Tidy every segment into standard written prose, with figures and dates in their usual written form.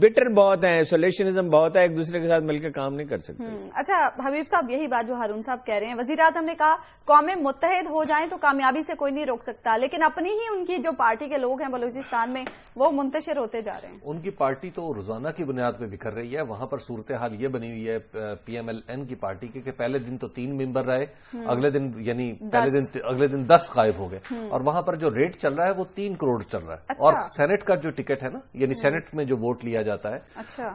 Butter بہت ہیں, ایسولیشنزم بہت ہے, ایک دوسرے کے ساتھ مل کے کام نہیں کر سکتے. اچھا حبیب صاحب, یہی بات جو ہارون صاحب کہہ رہے ہیں, وزیر اعظم نے کہا قومیں متحد ہو جائیں تو کامیابی سے کوئی نہیں روک سکتا, لیکن اپنی ہی ان کی جو پارٹی کے لوگ ہیں بلوچستان میں وہ منتشر ہوتے جا رہے ہیں. ان کی پارٹی تو روزانہ کی بنیاد پہ بکھر رہی ہے. وہاں پر صورتحال یہ بنی ہوئی ہے پی ایم ایل این کی پارٹی کے کہ پہلے دن تو 3 ممبر رہے, اگلے دن یعنی اگلے دن 10 غائب ہو گئے, اور وہاں پر جو ریٹ چل رہا ہے وہ 3 کروڑ چل رہا ہے. اور سینٹ کا جو ٹکٹ ہے نا, یعنی سینٹ میں جو ووٹ لیا جاتا ہے,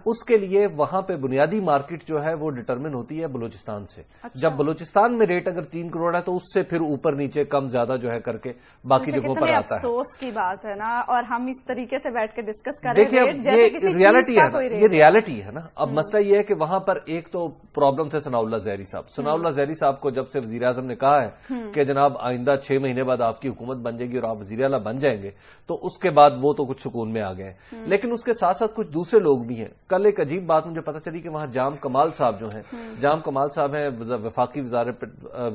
اس کے لیے وہاں پہ بنیادی مارکیٹ جو ہے وہ ڈٹرمن ہوتی ہے بلوچستان سے. جب بلوچستان میں ریٹ اگر 3 کروڑ ہے تو اس سے پھر اوپر نیچے کم زیادہ جو ہے کر کے باقی جگہوں پر آتا ہے. افسوس کی بات ہے نا, اور ہم اس طریقے سے بیٹھ کے ڈسکس کر رہے ہیں. دیکھیے ریالٹی ہے, یہ ریالٹی ہے نا. اب مسئلہ یہ ہے کہ وہاں پر ایک تو پرابلم تھے ثناء اللہ زہری صاحب. ثناء اللہ زہری صاحب کو جب سے وزیر اعظم نے کہا ہے کہ جناب آئندہ 6 مہینے بعد آپ کی حکومت بن جائے گی اور آپ وزیر اعلیٰ بن جائیں گے, تو اس کے بعد وہ تو کچھ سکون میں آ گئے. لیکن اس کے ساتھ ساتھ کچھ دوسرے لوگ بھی ہیں. کل ایک عجیب بات مجھے پتہ چلی کہ وہاں جام کمال صاحب جو ہیں, جام کمال صاحب ہیں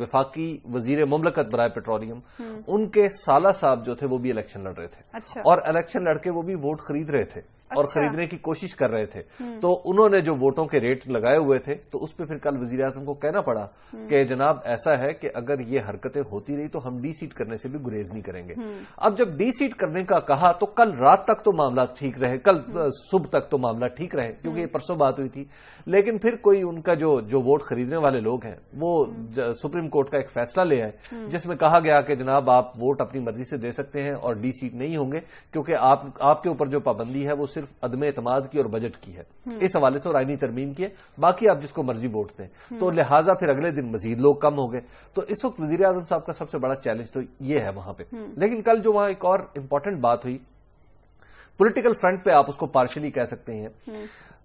وفاقی وزیر مملکت برائے پیٹرولیم, ان کے سالہ صاحب جو تھے وہ بھی الیکشن لڑ رہے تھے, اور الیکشن لڑ کے وہ بھی ووٹ خرید رہے تھے اور خریدنے کی کوشش کر رہے تھے. تو انہوں نے جو ووٹوں کے ریٹ لگائے ہوئے تھے, تو اس پہ پھر کل وزیر اعظم کو کہنا پڑا کہ جناب ایسا ہے کہ اگر یہ حرکتیں ہوتی رہی تو ہم ڈی سیٹ کرنے سے بھی گریز نہیں کریں گے. اب جب ڈی سیٹ کرنے کا کہا تو کل رات تک تو معاملہ ٹھیک رہے, کل صبح تک تو معاملہ ٹھیک رہے, کیونکہ یہ پرسوں بات ہوئی تھی. لیکن پھر کوئی ان کا جو ووٹ خریدنے والے لوگ ہیں وہ سپریم کورٹ کا ایک فیصلہ لے آئے, جس میں کہا گیا کہ جناب آپ ووٹ اپنی مرضی سے دے سکتے ہیں اور ڈی سیٹ نہیں ہوں گے, کیونکہ آپ کے اوپر جو پابندی ہے وہ صرف عدم اعتماد کی اور بجٹ کی ہے. اس حوالے سے اور آئینی ترمیم کی ہے, باقی آپ جس کو مرضی ووٹ دیں. تو لہٰذا پھر اگلے دن مزید لوگ کم ہو گئے. تو اس وقت وزیر اعظم صاحب کا سب سے بڑا چیلنج تو یہ ہے وہاں پہ. لیکن کل جو وہاں ایک اور امپورٹنٹ بات ہوئی پولیٹیکل فرنٹ پہ, آپ اس کو پارشلی کہہ سکتے ہیں,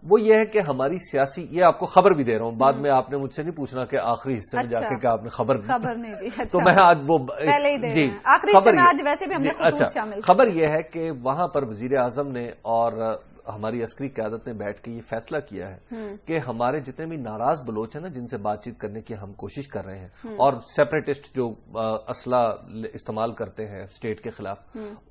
وہ یہ ہے کہ ہماری سیاسی, یہ آپ کو خبر بھی دے رہا ہوں, بعد میں آپ نے مجھ سے نہیں پوچھنا کہ آخری حصے میں جا کے کہ آپ نے خبر نہیں دی, تو میں آج وہ جی خبر یہ ہے کہ وہاں پر وزیر اعظم نے اور ہماری عسکری قیادت نے بیٹھ کے یہ فیصلہ کیا ہے کہ ہمارے جتنے بھی ناراض بلوچ ہیں نا, جن سے بات چیت کرنے کی ہم کوشش کر رہے ہیں, اور سیپریٹسٹ جو اسلحہ استعمال کرتے ہیں اسٹیٹ کے خلاف,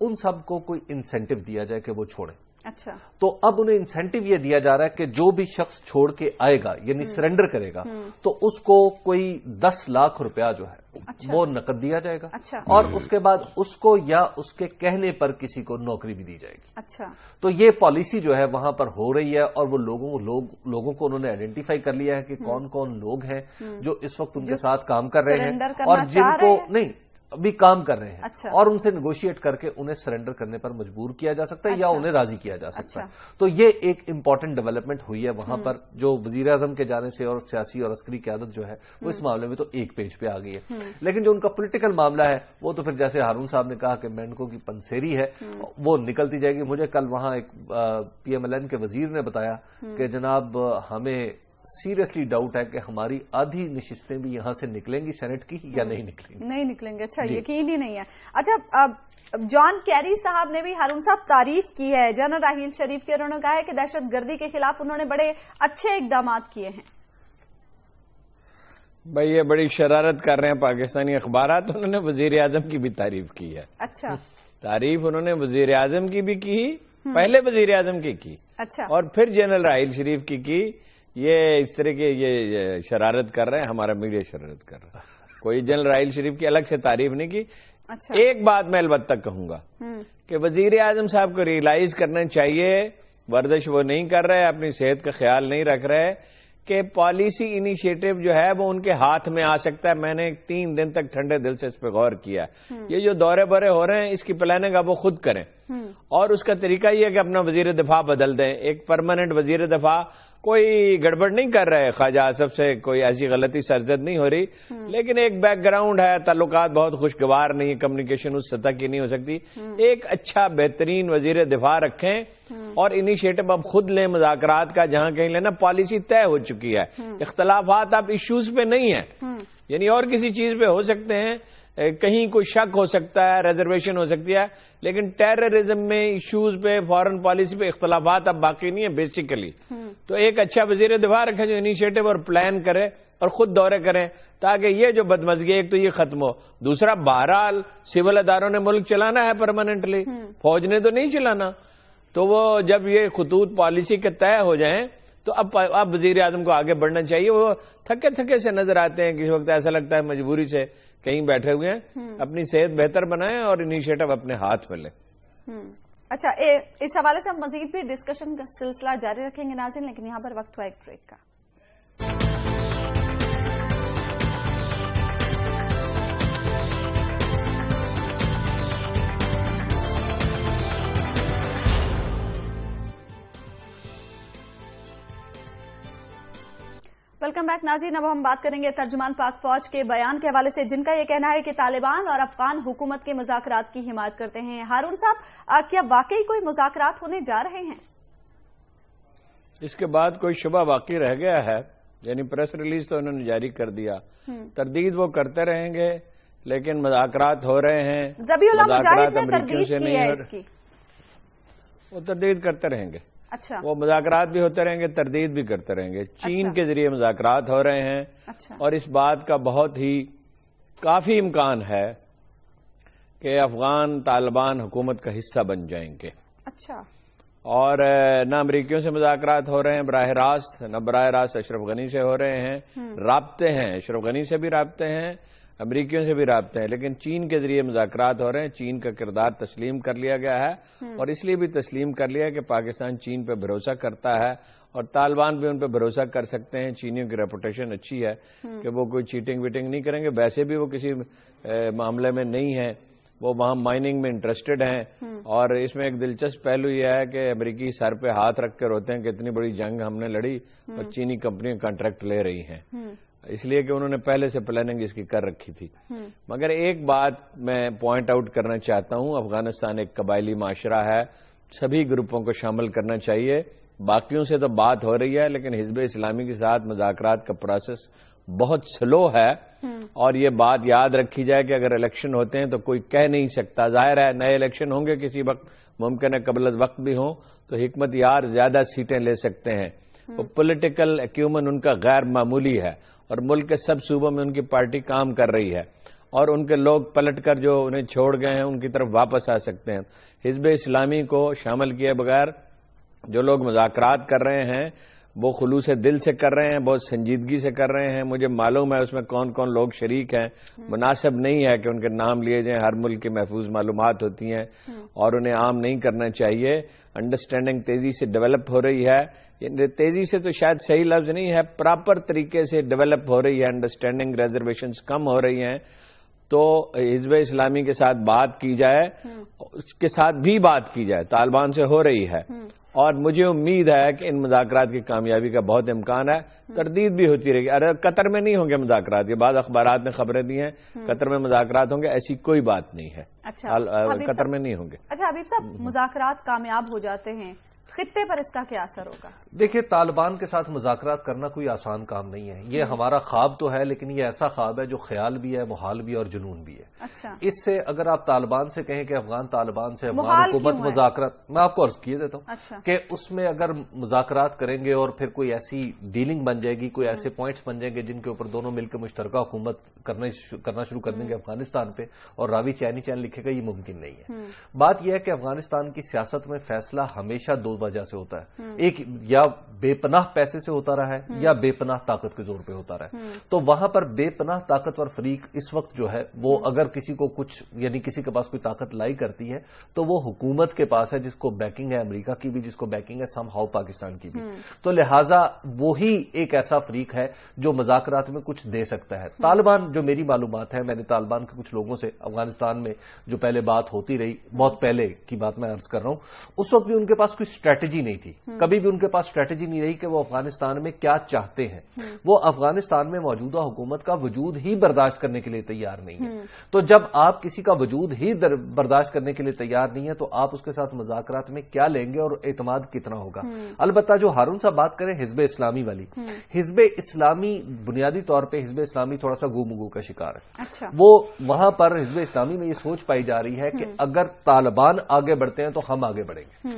ان سب کو کوئی انسینٹو دیا جائے کہ وہ چھوڑیں. اچھا, تو اب انہیں انسینٹو یہ دیا جا رہا ہے کہ جو بھی شخص چھوڑ کے آئے گا یعنی سرنڈر کرے گا, تو اس کو کوئی 10 لاکھ روپیہ جو ہے وہ نقد دیا جائے گا, اور اس کے بعد اس کو یا اس کے کہنے پر کسی کو نوکری بھی دی جائے گی. اچھا, تو یہ پالیسی جو ہے وہاں پر ہو رہی ہے, اور وہ لوگوں کو انہوں نے آئیڈینٹیفائی کر لیا ہے کہ کون کون لوگ ہیں جو اس وقت ان کے ساتھ کام کر رہے ہیں, اور جن کو نہیں ابھی کام کر رہے ہیں, اور ان سے نیگوشیٹ کر کے انہیں سرنڈر کرنے پر مجبور کیا جا سکتا ہے یا انہیں راضی کیا جا سکتا ہے. تو یہ ایک امپورٹنٹ ڈیولپمنٹ ہوئی ہے وہاں پر, جو وزیر اعظم کے جانے سے اور سیاسی اور عسکری قیادت جو ہے وہ اس معاملے میں تو ایک پیج پہ آ گئی ہے. لیکن جو ان کا پولیٹیکل معاملہ ہے وہ تو پھر جیسے ہارون صاحب نے کہا کہ مینڈکو کی پنسیری ہے, وہ نکلتی جائے گی. مجھے کل وہاں ایک پی ایم ایل این کے وزیر نے بتایا کہ جناب ہمیں سیریسلی ڈاؤٹ ہے کہ ہماری آدھی نشستیں بھی یہاں سے نکلیں گی سینٹ کی یا نہیں نکلیں گی. اچھا, یقین ہی نہیں ہے. اچھا, جان کیری صاحب نے بھی ہارون صاحب تعریف کی ہے جنرل راحیل شریف کی, انہوں نے کہا ہے کہ دہشت گردی کے خلاف انہوں نے بڑے اچھے اقدامات کیے ہیں. بھائی یہ بڑی شرارت کر رہے ہیں پاکستانی اخبارات, انہوں نے وزیر اعظم کی بھی تعریف کی ہے. اچھا, تعریف انہوں نے وزیر اعظم کی بھی کی, پہلے وزیر اعظم کی, اچھا, اور پھر جنرل راحیل شریف کی. یہ اس طرح کے یہ شرارت کر رہے ہیں, ہمارا میڈیا شرارت کر رہا ہے. کوئی جنرل راحیل شریف کی الگ سے تعریف نہیں کی. ایک بات میں البتہ کہوں گا کہ وزیر اعظم صاحب کو ریئلائز کرنا چاہیے, ورزش وہ نہیں کر رہے, اپنی صحت کا خیال نہیں رکھ رہے, کہ پالیسی انیشیٹو جو ہے وہ ان کے ہاتھ میں آ سکتا ہے. میں نے 3 دن تک ٹھنڈے دل سے اس پہ غور کیا. یہ جو دورے برے ہو رہے ہیں اس کی پلاننگ اب وہ خود کریں, اور اس کا طریقہ یہ ہے کہ اپنا وزیر دفاع بدل دیں. ایک پرماننٹ وزیر دفاع, کوئی گڑبڑ نہیں کر رہے, خواجہ آصف سے کوئی ایسی غلطی سرزد نہیں ہو رہی, لیکن ایک بیک گراؤنڈ ہے, تعلقات بہت خوشگوار نہیں, کمیونیکیشن اس سطح کی نہیں ہو سکتی. ایک اچھا بہترین وزیر دفاع رکھیں اور انیشیٹو اب خود لیں مذاکرات کا, جہاں کہیں لینا. پالیسی طے ہو چکی ہے, اختلافات اب ایشوز پہ نہیں ہیں, یعنی اور کسی چیز پہ ہو سکتے ہیں, کہیں کوئی شک ہو سکتا ہے, ریزرویشن ہو سکتی ہے, لیکن ٹیررزم میں ایشوز پہ, فارن پالیسی پہ اختلافات اب باقی نہیں ہے بیسیکلی. تو ایک اچھا وزیر دفاع رکھے جو انیشیٹو اور پلان کرے اور خود دورے کریں, تاکہ یہ جو بدمزگی ایک تو یہ ختم ہو. دوسرا, بہرحال سول اداروں نے ملک چلانا ہے پرماننٹلی, فوج نے تو نہیں چلانا. تو وہ جب یہ خطوط پالیسی کے طے ہو جائیں تو اب وزیر اعظم کو آگے بڑھنا چاہیے. وہ تھکے تھکے سے نظر آتے ہیں, کسی وقت ایسا لگتا ہے مجبوری سے کہیں بیٹھے ہوئے ہیں. اپنی صحت بہتر بنائیں اور انیشیٹو اپنے ہاتھ میں لیں. اچھا, اس حوالے سے ہم مزید بھی ڈسکشن کا سلسلہ جاری رکھیں گے ناظرین, لیکن یہاں پر وقت ہوا ایک بریک کا. ویلکم بیک ناظرین. اب ہم بات کریں گے ترجمان پاک فوج کے بیان کے حوالے سے, جن کا یہ کہنا ہے کہ طالبان اور افغان حکومت کے مذاکرات کی حمایت کرتے ہیں. ہارون صاحب, کیا واقعی کوئی مذاکرات ہونے جا رہے ہیں؟ اس کے بعد کوئی شبہ باقی رہ گیا ہے؟ یعنی پریس ریلیز تو انہوں نے جاری کر دیا, تردید وہ کرتے رہیں گے, لیکن مذاکرات ہو رہے ہیں. ذبیح اللہ مجاہد نے تردید کی ہے اس کی. وہ تردید کرتے رہیں گے. اچھا, وہ مذاکرات بھی ہوتے رہیں گے, تردید بھی کرتے رہیں گے. چین کے ذریعے مذاکرات ہو رہے ہیں. اور اس بات کا بہت ہی کافی امکان ہے کہ افغان طالبان حکومت کا حصہ بن جائیں گے. اچھا, اور نہ امریکیوں سے مذاکرات ہو رہے ہیں براہ راست, نہ براہ راست اشرف غنی سے ہو رہے ہیں. رابطے ہیں, اشرف غنی سے بھی رابطے ہیں, امریکیوں سے بھی رابطے ہیں, لیکن چین کے ذریعے مذاکرات ہو رہے ہیں. چین کا کردار تسلیم کر لیا گیا ہے, اور اس لیے بھی تسلیم کر لیا کہ پاکستان چین پہ بھروسہ کرتا ہے, اور طالبان بھی ان پہ بھروسہ کر سکتے ہیں. چینیوں کی ریپوٹیشن اچھی ہے کہ وہ کوئی چیٹنگ ویٹنگ نہیں کریں گے. ویسے بھی وہ کسی معاملے میں نہیں ہیں, وہ وہاں مائننگ میں انٹرسٹڈ ہیں. اور اس میں ایک دلچسپ پہلو یہ ہے کہ امریکی سر پہ ہاتھ رکھ کے روتے ہیں کہ اتنی بڑی جنگ ہم نے لڑی اور چینی کمپنیاں کانٹریکٹ لے رہی ہیں, اس لیے کہ انہوں نے پہلے سے پلاننگ اس کی کر رکھی تھی. مگر ایک بات میں پوائنٹ آؤٹ کرنا چاہتا ہوں, افغانستان ایک قبائلی معاشرہ ہے, سبھی گروپوں کو شامل کرنا چاہیے. باقیوں سے تو بات ہو رہی ہے, لیکن حزب اسلامی کے ساتھ مذاکرات کا پروسیس بہت سلو ہے. اور یہ بات یاد رکھی جائے کہ اگر الیکشن ہوتے ہیں تو کوئی کہہ نہیں سکتا, ظاہر ہے نئے الیکشن ہوں گے کسی وقت, ممکن ہے قبل از وقت بھی ہوں, تو حکمت یار زیادہ سیٹیں لے سکتے ہیں. وہ پولیٹیکل ایکیومن ان کا غیر معمولی ہے, اور ملک کے سب صوبوں میں ان کی پارٹی کام کر رہی ہے, اور ان کے لوگ پلٹ کر جو انہیں چھوڑ گئے ہیں ان کی طرف واپس آ سکتے ہیں. حزب اسلامی کو شامل کیے بغیر جو لوگ مذاکرات کر رہے ہیں وہ خلوص دل سے کر رہے ہیں, بہت سنجیدگی سے کر رہے ہیں. مجھے معلوم ہے اس میں کون کون لوگ شریک ہیں. مناسب نہیں ہے کہ ان کے نام لیے جائیں, ہر ملک کی محفوظ معلومات ہوتی ہیں اور انہیں عام نہیں کرنا چاہیے. انڈرسٹینڈنگ تیزی سے ڈیولپ ہو رہی ہے, تیزی سے تو شاید صحیح لفظ نہیں ہے, پراپر طریقے سے ڈیولپ ہو رہی ہے. انڈرسٹینڈنگ ریزرویشنز کم ہو رہی ہیں, تو حزب اسلامی کے ساتھ بات کی جائے, اس کے ساتھ بھی بات کی جائے, طالبان سے ہو رہی ہے. اور مجھے امید ہے کہ ان مذاکرات کی کامیابی کا بہت امکان ہے. تردید بھی ہوتی رہے گی. ارے قطر میں نہیں ہوں گے مذاکرات, یہ بعض اخبارات نے خبریں دی ہیں قطر میں مذاکرات ہوں گے, ایسی کوئی بات نہیں ہے. قطر میں نہیں ہوں گے. اچھا حبیب صاحب, مذاکرات کامیاب ہو جاتے ہیں, خطے پر اس کا کیا اثر ہوگا؟ دیکھیں, طالبان کے ساتھ مذاکرات کرنا کوئی آسان کام نہیں ہے. یہ ہمارا خواب تو ہے, لیکن یہ ایسا خواب ہے جو خیال بھی ہے, محال بھی اور جنون بھی ہے. اچھا, اس سے اگر آپ طالبان سے کہیں کہ افغان طالبان سے افغان حکومت مذاکرات, میں آپ کو عرض کیے دیتا ہوں کہ اس میں اگر مذاکرات کریں گے اور پھر کوئی ایسی ڈیلنگ بن جائے گی, کوئی ایسے پوائنٹس بن جائیں گے جن کے اوپر دونوں مل کے مشترکہ حکومت کرنا شروع کر دیں گے افغانستان پہ, اور راوی چینی چین لکھے گا, یہ ممکن نہیں ہے. بات یہ ہے کہ افغانستان کی سیاست میں فیصلہ ہمیشہ دو وجہ سے ہوتا ہے. ایک یا بے پناہ پیسے سے ہوتا رہا ہے, یا بے پناہ طاقت کے زور پہ ہوتا رہا ہے. تو وہاں پر بے پناہ طاقتور فریق اس وقت جو ہے وہ اگر کسی کو کچھ, یعنی کسی کے پاس کوئی طاقت لائی کرتی ہے تو وہ حکومت کے پاس ہے, جس کو بیکنگ ہے امریکہ کی بھی, جس کو بیکنگ ہے سم ہاؤ پاکستان کی بھی. تو لہٰذا وہی ایک ایسا فریق ہے جو مذاکرات میں کچھ دے سکتا ہے. طالبان, جو میری معلومات ہے, میں نے طالبان کے کچھ لوگوں سے افغانستان میں جو پہلے بات ہوتی رہی, بہت پہلے کی بات میں عرض کر رہا ہوں, اس وقت بھی ان کے پاس کوئی اسٹریٹجی نہیں تھی. کبھی بھی ان کے پاس اسٹریٹجی نہیں رہی کہ وہ افغانستان میں کیا چاہتے ہیں. وہ افغانستان میں موجودہ حکومت کا وجود ہی برداشت کرنے کے لیے تیار نہیں ہے. تو جب آپ کسی کا وجود ہی برداشت کرنے کے لیے تیار نہیں ہے تو آپ اس کے ساتھ مذاکرات میں کیا لیں گے اور اعتماد کتنا ہوگا؟ البتہ جو ہارون صاحب بات کریں حزب اسلامی والی, حزب اسلامی بنیادی طور پہ حزب اسلامی تھوڑا سا گو کا شکار ہے. وہ وہاں پر حزب اسلامی میں یہ سوچ پائی جا رہی ہے کہ اگر طالبان آگے بڑھتے ہیں تو ہم آگے بڑھیں گے.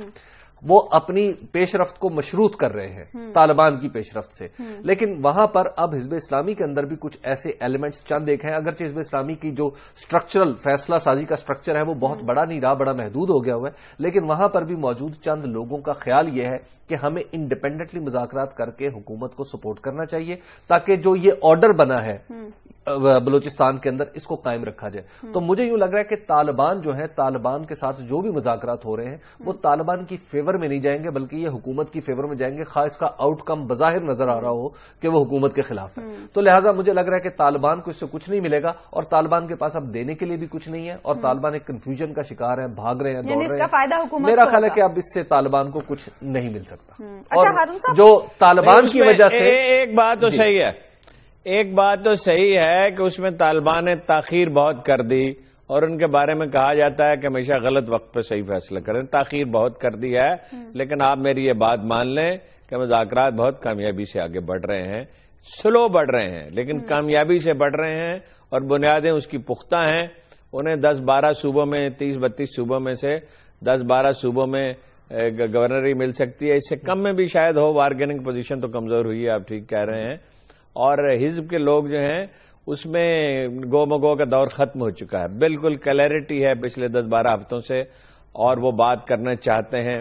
وہ اپنی پیش رفت کو مشروط کر رہے ہیں طالبان کی پیش رفت سے، لیکن وہاں پر اب حزب اسلامی کے اندر بھی کچھ ایسے ایلیمنٹس چند ایک ہیں، اگرچہ حزب اسلامی کی جو اسٹرکچرل فیصلہ سازی کا اسٹرکچر ہے وہ بہت بڑا نہیں رہا، بڑا محدود ہو گیا ہوا ہے، لیکن وہاں پر بھی موجود چند لوگوں کا خیال یہ ہے کہ ہمیں انڈیپینڈنٹلی مذاکرات کر کے حکومت کو سپورٹ کرنا چاہیے تاکہ جو یہ آرڈر بنا ہے بلوچستان کے اندر اس کو قائم رکھا جائے۔ تو مجھے یوں لگ رہا ہے کہ طالبان جو ہے، طالبان کے ساتھ جو بھی مذاکرات ہو رہے ہیں وہ طالبان کی فیور میں نہیں جائیں گے بلکہ یہ حکومت کی فیور میں جائیں گے، خواہ اس کا آؤٹ کم بظاہر نظر آ رہا ہو کہ وہ حکومت کے خلاف ہے۔ تو لہٰذا مجھے لگ رہا ہے کہ طالبان کو اس سے کچھ نہیں ملے گا، اور طالبان کے پاس اب دینے کے لیے بھی کچھ نہیں ہے، اور طالبان ایک کنفیوژن کا شکار ہے، بھاگ رہے ہیں، دوڑ رہے ہیں۔ میرا خیال ہے کہ اب اس سے طالبان کو کچھ نہیں مل سکتا، اور جو طالبان کی وجہ سے ایک بات تو صحیح ہے، ایک بات تو صحیح ہے کہ اس میں طالبان نے تاخیر بہت کر دی، اور ان کے بارے میں کہا جاتا ہے کہ ہمیشہ غلط وقت پہ صحیح فیصلہ کریں، تاخیر بہت کر دی ہے، لیکن آپ میری یہ بات مان لیں کہ مذاکرات بہت کامیابی سے آگے بڑھ رہے ہیں، سلو بڑھ رہے ہیں لیکن کامیابی سے بڑھ رہے ہیں، اور بنیادیں اس کی پختہ ہیں۔ انہیں 10-12 صوبوں میں، 30-32 صوبوں میں سے 10-12 صوبوں میں گورنری مل سکتی ہے، اس سے کم میں بھی شاید ہو، بارگیننگ پوزیشن تو کمزور ہوئی ہے، آپ ٹھیک کہہ رہے ہیں، اور حزب کے لوگ جو ہیں اس میں گو مگو کا دور ختم ہو چکا ہے، بالکل کلیئرٹی ہے پچھلے 10-12 ہفتوں سے، اور وہ بات کرنا چاہتے ہیں،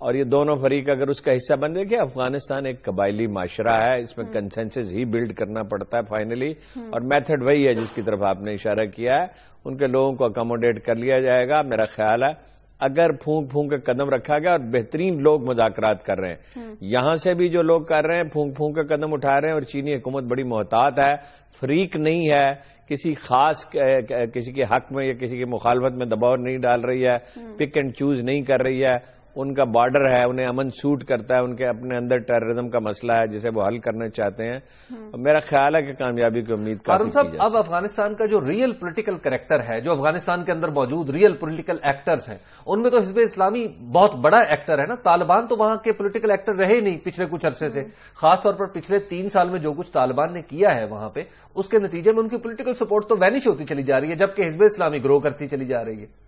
اور یہ دونوں فریق اگر اس کا حصہ بن جائے کہ افغانستان ایک قبائلی معاشرہ ہے، اس میں کنسنسس ہی بلڈ کرنا پڑتا ہے فائنلی، اور میتھڈ وہی ہے جس کی طرف آپ نے اشارہ کیا ہے، ان کے لوگوں کو اکاموڈیٹ کر لیا جائے گا۔ میرا خیال ہے اگر پھونک پھونک کے قدم رکھا گیا، اور بہترین لوگ مذاکرات کر رہے ہیں، یہاں سے بھی جو لوگ کر رہے ہیں پھونک پھونک کے قدم اٹھا رہے ہیں، اور چینی حکومت بڑی محتاط ہے، فریق نہیں ہے، کسی خاص کسی کے حق میں یا کسی کی مخالفت میں دباؤ نہیں ڈال رہی ہے، پک اینڈ چوز نہیں کر رہی ہے، ان کا بارڈر ہے، انہیں امن سوٹ کرتا ہے، ان کے اپنے اندر ٹیررزم کا مسئلہ ہے جسے وہ حل کرنا چاہتے ہیں، میرا خیال ہے کہ کامیابی کی امید ہارون صاحب اب افغانستان کا جو ریئل پولیٹیکل کریکٹر ہے، جو افغانستان کے اندر موجود ریئل پولیٹیکل ایکٹرز ہیں، ان میں تو حزب اسلامی بہت بڑا ایکٹر ہے نا، طالبان تو وہاں کے پولیٹیکل ایکٹر رہے نہیں پچھلے کچھ عرصے سے، خاص طور پر پچھلے 3 سال میں جو کچھ طالبان نے کیا ہے وہاں پہ، اس کے نتیجے میں ان کی پولیٹیکل سپورٹ تو وینش ہوتی چلی جا رہی ہے، جبکہ حزب اسلامی گرو کرتی چلی جا رہی ہے۔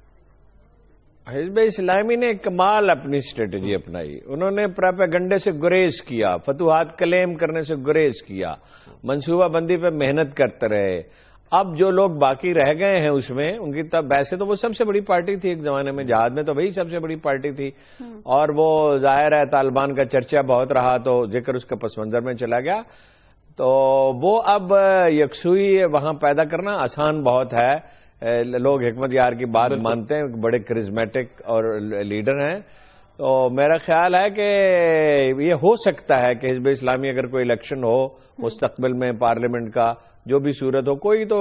حزب اسلامی نے کمال اپنی اسٹریٹجی اپنائی، انہوں نے پراپیگنڈے سے گریز کیا، فتوحات کلیم کرنے سے گریز کیا، منصوبہ بندی پہ محنت کرتے رہے۔ اب جو لوگ باقی رہ گئے ہیں اس میں، ان کی تب ویسے تو وہ سب سے بڑی پارٹی تھی ایک زمانے میں، جہاد میں تو وہی سب سے بڑی پارٹی تھی، اور وہ ظاہر ہے طالبان کا چرچا بہت رہا تو ذکر اس کے پس منظر میں چلا گیا، تو وہ اب یکسوئی وہاں پیدا کرنا آسان بہت ہے، لوگ حکمت یار کی بات مانتے ہیں، بڑے کرزمیٹک اور لیڈر ہیں، تو میرا خیال ہے کہ یہ ہو سکتا ہے کہ حزب اسلامی اگر کوئی الیکشن ہو مستقبل میں پارلیمنٹ کا، جو بھی صورت ہو، کوئی تو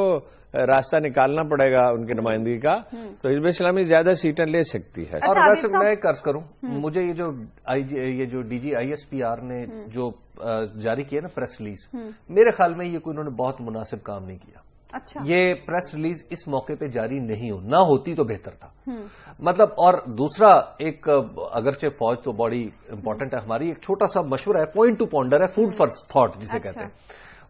راستہ نکالنا پڑے گا ان کی نمائندگی کا، تو حزب اسلامی زیادہ سیٹیں لے سکتی ہے۔ اور ویسے میں ایک عرض کروں، مجھے یہ جو D G I S P R نے جو جاری کیا نا پریس ریلیز، میرے خیال میں یہ کوئی انہوں نے بہت مناسب کام نہیں کیا۔ اچھا، یہ پریس ریلیز اس موقع پہ جاری نہیں ہو، نہ ہوتی تو بہتر تھا، مطلب۔ اور دوسرا ایک اگرچہ فوج تو بڑی امپورٹنٹ ہے ہماری، ایک چھوٹا سا مشورہ ہے، پوائنٹ ٹو پونڈر ہے، فوڈ فار تھاٹ جسے کہتے ہیں،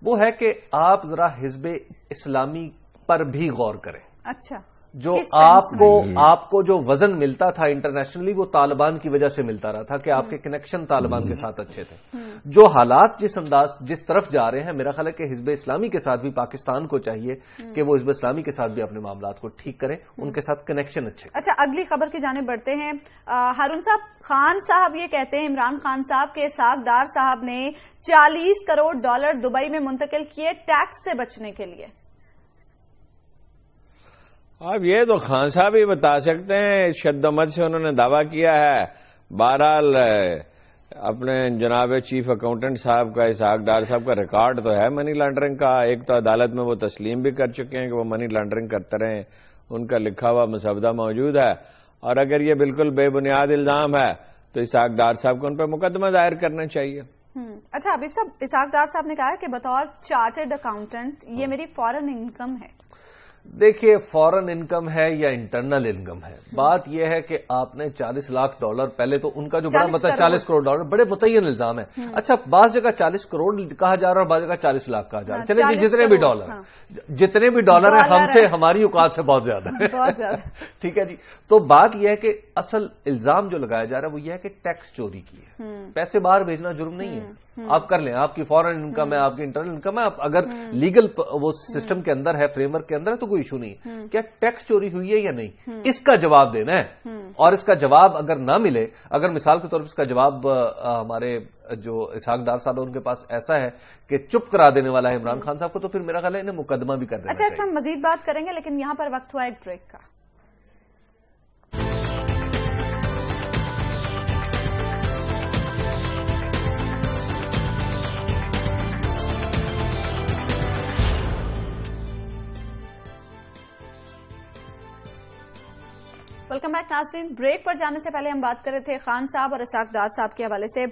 وہ ہے کہ آپ ذرا حزب اسلامی پر بھی غور کریں۔ اچھا، جو آپ کو جو وزن ملتا تھا انٹرنیشنلی وہ طالبان کی وجہ سے ملتا رہا تھا کہ آپ کے کنیکشن طالبان کے ساتھ اچھے تھے۔ جو حالات جس طرف جا رہے ہیں، میرا خیال ہے کہ حزب اسلامی کے ساتھ بھی پاکستان کو چاہیے کہ وہ حزب اسلامی کے ساتھ بھی اپنے معاملات کو ٹھیک کریں، ان کے ساتھ کنیکشن اچھے۔ اچھا، اگلی خبر کی جانب بڑھتے ہیں۔ ہارون صاحب، خان صاحب یہ کہتے ہیں، عمران خان صاحب کے اسحاق ڈار صاحب نے $40 کروڑ دبئی میں منتقل کیے ٹیکس سے بچنے کے لیے۔ اب یہ تو خان صاحب ہی بتا سکتے ہیں، شد و مد سے انہوں نے دعویٰ کیا ہے۔ بہرحال اپنے جناب چیف اکاؤنٹنٹ صاحب کا، اسحاق ڈار صاحب کا ریکارڈ تو ہے منی لانڈرنگ کا، ایک تو عدالت میں وہ تسلیم بھی کر چکے ہیں کہ وہ منی لانڈرنگ کرتے رہے، ان کا لکھا ہوا مسودہ موجود ہے، اور اگر یہ بالکل بے بنیاد الزام ہے تو اسحاق ڈار صاحب کو ان پہ مقدمہ دائر کرنا چاہیے۔ اچھا حبیب صاحب، اسحاق ڈار صاحب نے کہا کہ بطور چارٹرڈ اکاؤنٹنٹ یہ میری فارن انکم ہے۔ دیکھیے فورن انکم ہے یا انٹرنل انکم ہے، بات یہ ہے کہ آپ نے $40 لاکھ پہلے تو ان کا جو بڑا مطلب $40 کروڑ بڑے متعین الزام ہے. اچھا بعض جگہ 40 کروڑ کہا جا رہا ہے اور بعض جگہ 40 لاکھ کہا جا رہا ہے. چلے جی جتنے بھی ڈالر ہیں ہم سے ہماری اوقات سے بہت زیادہ ہے. ٹھیک ہے جی. تو بات یہ ہے کہ اصل الزام جو لگایا جا رہا ہے وہ یہ ہے کہ ٹیکس چوری کی ہے. پیسے باہر بھیجنا جرم نہیں ہے، آپ کر لیں، آپ کی فورن انکم ہے، آپ کی انٹرنل انکم ہے، آپ اگر لیگل وہ سسٹم کے اندر ہے، فریم ورک کے اندر ہے تو کوئی ایشو نہیں ہے. کیا ٹیکس چوری ہوئی ہے یا نہیں، اس کا جواب دینا ہے. اور اس کا جواب اگر نہ ملے، اگر مثال کے طور پر اس کا جواب ہمارے جو اسحاق ڈار صاحب ہے ان کے پاس ایسا ہے کہ چپ کرا دینے والا ہے عمران خان صاحب کو، تو پھر میرا خیال ہے انہیں مقدمہ بھی کر دینا چاہیے. اچھا اس میں مزید بات کریں گے، لیکن یہاں پر وقت ہوا ایک بریک کا. ویلکم بیک ناظرین. بریک پر جانے سے پہلے ہم بات کر رہے تھے خان صاحب اور اسحاق ڈار صاحب کے حوالے سے.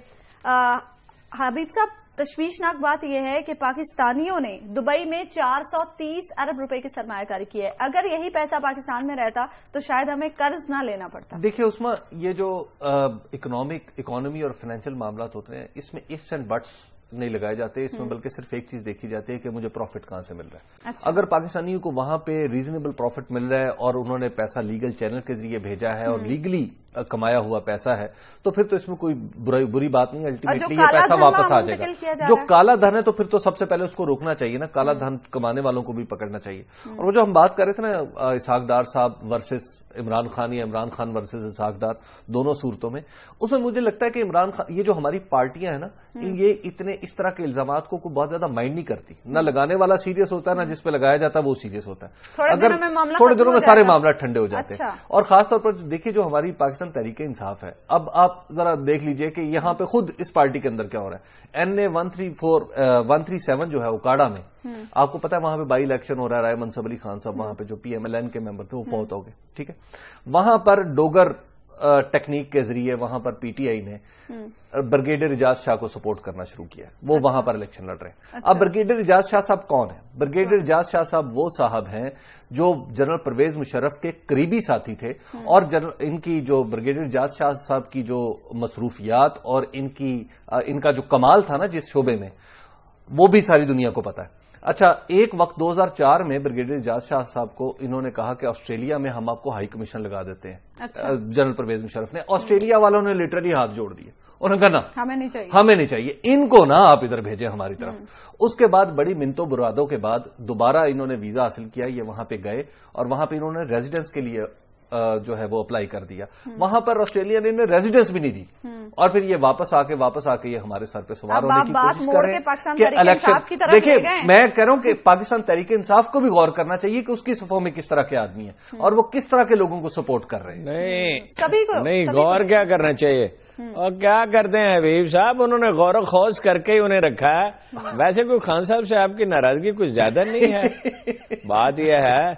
حبیب صاحب تشویشناک بات یہ ہے کہ پاکستانیوں نے دبئی میں 430 ارب روپے کی سرمایہ کاری کی ہے. اگر یہی پیسہ پاکستان میں رہتا تو شاید ہمیں قرض نہ لینا پڑتا. دیکھیے عثمان، یہ جو اکانومی اور فائنینشیل معاملات ہوتے ہیں اس میں ifs اینڈ بٹس نہیں لگائے جاتے، اس میں بلکہ صرف ایک چیز دیکھی جاتی ہے کہ مجھے پروفٹ کہاں سے مل رہا ہے. اچھا. اگر پاکستانیوں کو وہاں پہ ریزنیبل پروفٹ مل رہا ہے اور انہوں نے پیسہ لیگل چینل کے ذریعے بھیجا ہے اور لیگلی کمایا ہوا پیسہ ہے تو پھر تو اس میں کوئی بری بات نہیں. الٹیمیٹلی یہ پیسہ واپس آ جائے گا. جو کالا دھن ہے تو پھر تو سب سے پہلے اس کو روکنا چاہیے نا، کالا دھن کمانے والوں کو بھی پکڑنا چاہیے. اور وہ جو ہم بات کر رہے تھے نا اسحاق ڈار صاحب ورسز عمران خان یا عمران خان ورسز اسحاق ڈار، دونوں صورتوں میں اس میں مجھے لگتا ہے کہ عمران خان، یہ جو ہماری پارٹیاں ہیں نا، یہ اتنے اس طرح کے الزامات کو بہت زیادہ مائنڈ نہیں کرتی. نہ لگانے والا سیریس ہوتا ہے، نہ جس پہ لگایا جاتا ہے وہ سیریس ہوتا ہے. اگر تھوڑے دنوں میں سارے معاملات ٹھنڈے ہو جاتے ہیں. اور خاص طور پر دیکھیے جو ہماری پاکستان تحریک انصاف ہے، اب آپ ذرا دیکھ لیجئے کہ یہاں پہ خود اس پارٹی کے اندر کیا ہو رہا ہے. NA 137 جو ہے اوکاڑا میں، آپ کو پتا ہے وہاں پہ بائی الیکشن ہو رہا ہے. رائے منصب علی خان صاحب وہاں پہ جو PMLN کے ممبر تھے وہ فوت ہو گئے. ٹھیک ہے. وہاں پر ڈوگر ٹیکنیک کے ذریعے وہاں پر PTI نے بریگیڈیئر اجاز شاہ کو سپورٹ کرنا شروع کیا. وہ وہاں پر الیکشن لڑ رہے ہیں. اب بریگیڈیئر اجاز شاہ صاحب کون ہیں؟ بریگیڈیئر اجاز شاہ صاحب وہ صاحب ہیں جو جنرل پرویز مشرف کے قریبی ساتھی تھے، اور ان کی جو بریگیڈیئر اجاز شاہ صاحب کی جو مصروفیات اور ان کا جو کمال تھا نا جس شعبے میں، وہ بھی ساری دنیا کو پتا ہے. اچھا ایک وقت 2004 میں بریگیڈیئر اجاز شاہ صاحب کو انہوں نے کہا کہ آسٹریلیا میں ہم آپ کو ہائی کمیشن لگا دیتے ہیں. جنرل پرویز مشرف نے، آسٹریلیا والوں نے لٹرلی ہاتھ جوڑ دیے. انہوں نے کہا نا ہمیں نہیں چاہیے، ان کو نہ آپ ادھر بھیجیں ہماری طرف. اس کے بعد بڑی منتوں برادوں کے بعد دوبارہ انہوں نے ویزا حاصل کیا، یہ وہاں پہ گئے اور وہاں پہ انہوں نے ریزیڈنس کے لیے جو ہے وہ اپلائی کر دیا. وہاں پر آسٹریلیا نے انہیں ریزیڈنس بھی نہیں دی، اور پھر یہ واپس آ کے یہ ہمارے سر پہ سوار ہونے کی کوشش کر رہے ہیں کہ الیکشن. دیکھیے میں کہہ رہا ہوں کہ پاکستان تحریک انصاف کو بھی غور کرنا چاہیے کہ اس کی صفوں میں کس طرح کے آدمی ہیں اور وہ کس طرح کے لوگوں کو سپورٹ کر رہے ہیں. نہیں غور کیا کرنا چاہیے اور کیا کرتے ہیں حبیب صاحب، انہوں نے غور و خوض کر کے ہی انہیں رکھا ہے. ویسے کوئی خان صاحب سے آپ کی ناراضگی کچھ زیادہ نہیں ہے. بات یہ ہے